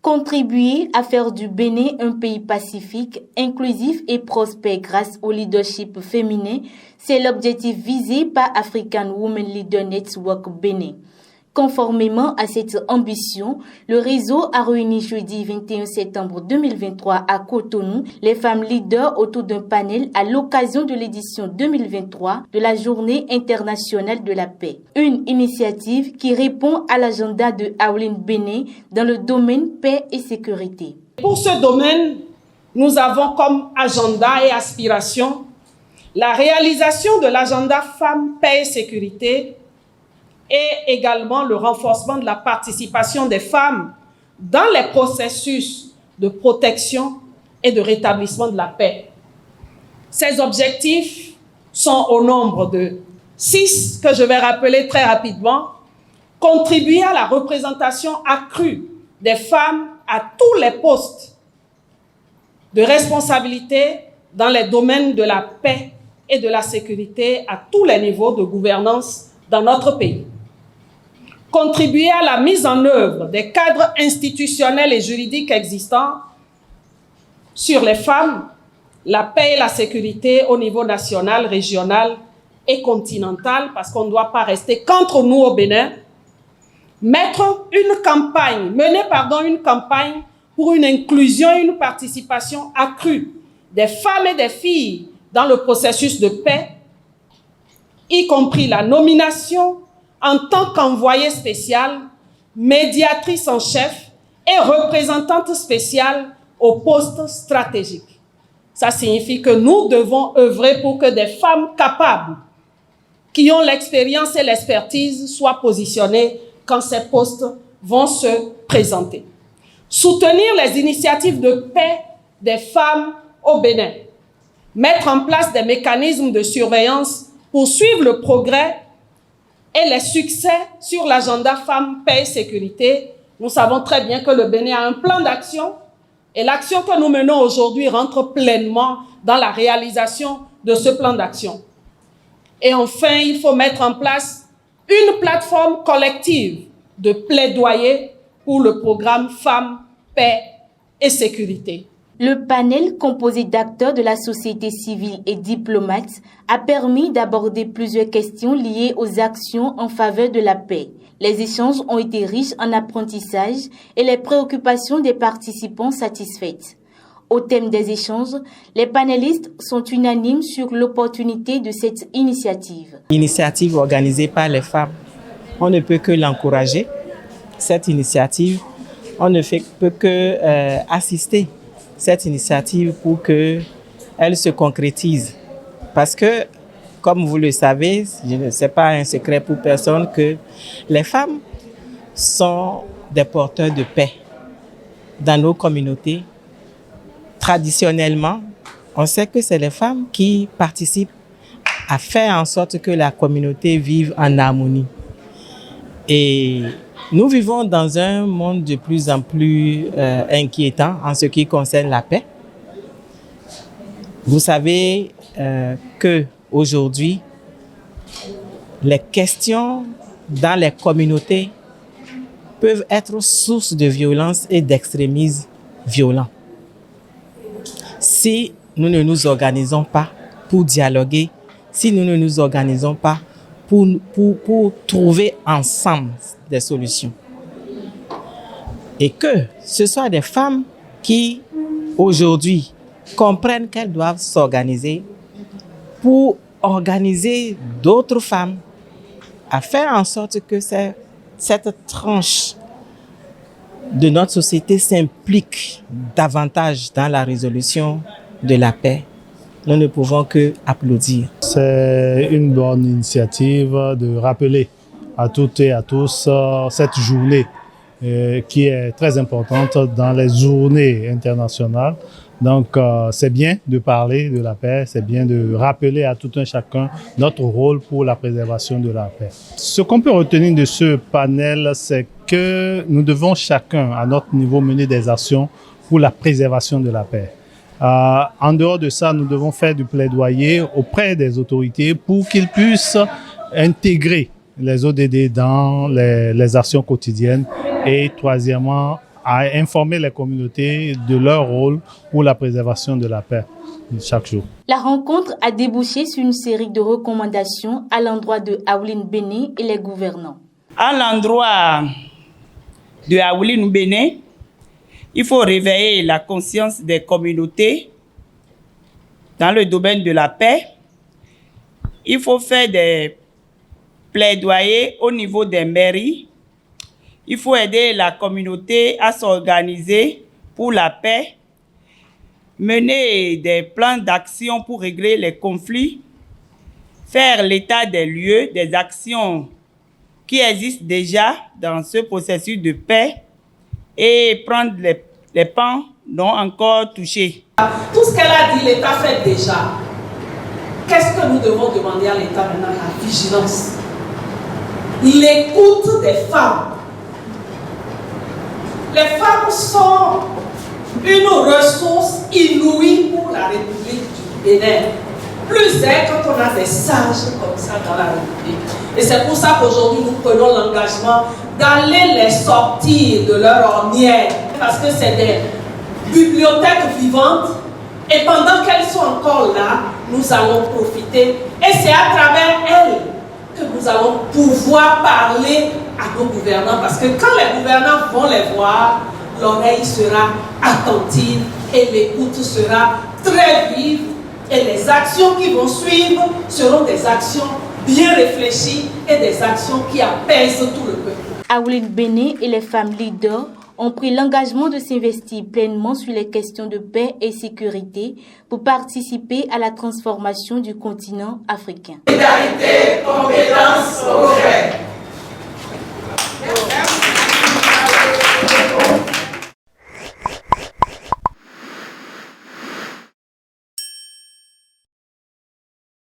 Contribuer à faire du Bénin un pays pacifique, inclusif et prospère grâce au leadership féminin, c'est l'objectif visé par African Women Leader Network Bénin. Conformément à cette ambition, le réseau a réuni jeudi 21 septembre 2023 à Cotonou les femmes leaders autour d'un panel à l'occasion de l'édition 2023 de la Journée internationale de la paix. Une initiative qui répond à l'agenda de Awlin Bénin dans le domaine paix et sécurité. Pour ce domaine, nous avons comme agenda et aspiration la réalisation de l'agenda femmes, paix et sécurité et également le renforcement de la participation des femmes dans les processus de protection et de rétablissement de la paix. Ces objectifs sont au nombre de 6 que je vais rappeler très rapidement. Contribuer à la représentation accrue des femmes à tous les postes de responsabilité dans les domaines de la paix et de la sécurité à tous les niveaux de gouvernance dans notre pays. Contribuer à la mise en œuvre des cadres institutionnels et juridiques existants sur les femmes, la paix et la sécurité au niveau national, régional et continental, parce qu'on ne doit pas rester qu'entre nous au Bénin. Mener une campagne pour une inclusion et une participation accrue des femmes et des filles dans le processus de paix, y compris la nomination en tant qu'envoyée spéciale, médiatrice en chef et représentante spéciale au poste stratégique. Ça signifie que nous devons œuvrer pour que des femmes capables, qui ont l'expérience et l'expertise, soient positionnées quand ces postes vont se présenter. Soutenir les initiatives de paix des femmes au Bénin. Mettre en place des mécanismes de surveillance pour suivre le progrès et les succès sur l'agenda femmes, paix et sécurité. Nous savons très bien que le Bénin a un plan d'action et l'action que nous menons aujourd'hui rentre pleinement dans la réalisation de ce plan d'action. Et enfin, il faut mettre en place une plateforme collective de plaidoyer pour le programme Femmes, Paix et Sécurité. Le panel, composé d'acteurs de la société civile et diplomates, a permis d'aborder plusieurs questions liées aux actions en faveur de la paix. Les échanges ont été riches en apprentissage et les préoccupations des participants satisfaites. Au thème des échanges, les panélistes sont unanimes sur l'opportunité de cette initiative. Initiative organisée par les femmes, on ne peut que l'encourager. Cette initiative, on ne peut que assister cette initiative pour qu'elle se concrétise. Parce que, comme vous le savez, ce n'est pas un secret pour personne que les femmes sont des porteurs de paix dans nos communautés. Traditionnellement, on sait que c'est les femmes qui participent à faire en sorte que la communauté vive en harmonie. Et nous vivons dans un monde de plus en plus inquiétant en ce qui concerne la paix. Vous savez qu'aujourd'hui, les questions dans les communautés peuvent être source de violence et d'extrémisme violent. Si nous ne nous organisons pas pour dialoguer, si nous ne nous organisons pas pour trouver ensemble des solutions. Et que ce soit des femmes qui, aujourd'hui, comprennent qu'elles doivent s'organiser pour organiser d'autres femmes à faire en sorte que cette tranche de notre société s'implique davantage dans la résolution de la paix. Nous ne pouvons que applaudir. C'est une bonne initiative de rappeler à toutes et à tous cette journée qui est très importante dans les journées internationales. Donc, c'est bien de parler de la paix, c'est bien de rappeler à tout un chacun notre rôle pour la préservation de la paix. Ce qu'on peut retenir de ce panel, c'est que nous devons chacun, à notre niveau, mener des actions pour la préservation de la paix. En dehors de ça, nous devons faire du plaidoyer auprès des autorités pour qu'ils puissent intégrer les ODD dans les actions quotidiennes et troisièmement, à informer les communautés de leur rôle pour la préservation de la paix chaque jour. La rencontre a débouché sur une série de recommandations à l'endroit de Aouline Béné et les gouvernants. À l'endroit de Aouline Béné, il faut réveiller la conscience des communautés dans le domaine de la paix. Il faut faire des plaidoyers au niveau des mairies. Il faut aider la communauté à s'organiser pour la paix, mener des plans d'action pour régler les conflits, faire l'état des lieux, des actions qui existent déjà dans ce processus de paix et prendre les pans non encore touchés. Tout ce qu'elle a dit, l'État fait déjà. Qu'est-ce que nous devons demander à l'État maintenant? La vigilance. L'écoute des femmes. Les femmes sont une ressource inouïe pour la République du Bénin. Plus est quand on a des sages comme ça dans la République. Et c'est pour ça qu'aujourd'hui nous prenons l'engagement d'aller les sortir de leur ornière. Parce que c'est des bibliothèques vivantes. Et pendant qu'elles sont encore là, nous allons profiter. Et c'est à travers elles que nous allons pouvoir parler à nos gouvernants. Parce que quand les gouvernants vont les voir, l'oreille sera attentive et l'écoute sera très vive. Et les actions qui vont suivre seront des actions bien réfléchies et des actions qui apaisent tout le peuple. Aouline Béné et les femmes leaders ont pris l'engagement de s'investir pleinement sur les questions de paix et sécurité pour participer à la transformation du continent africain. Solidarité, compétence,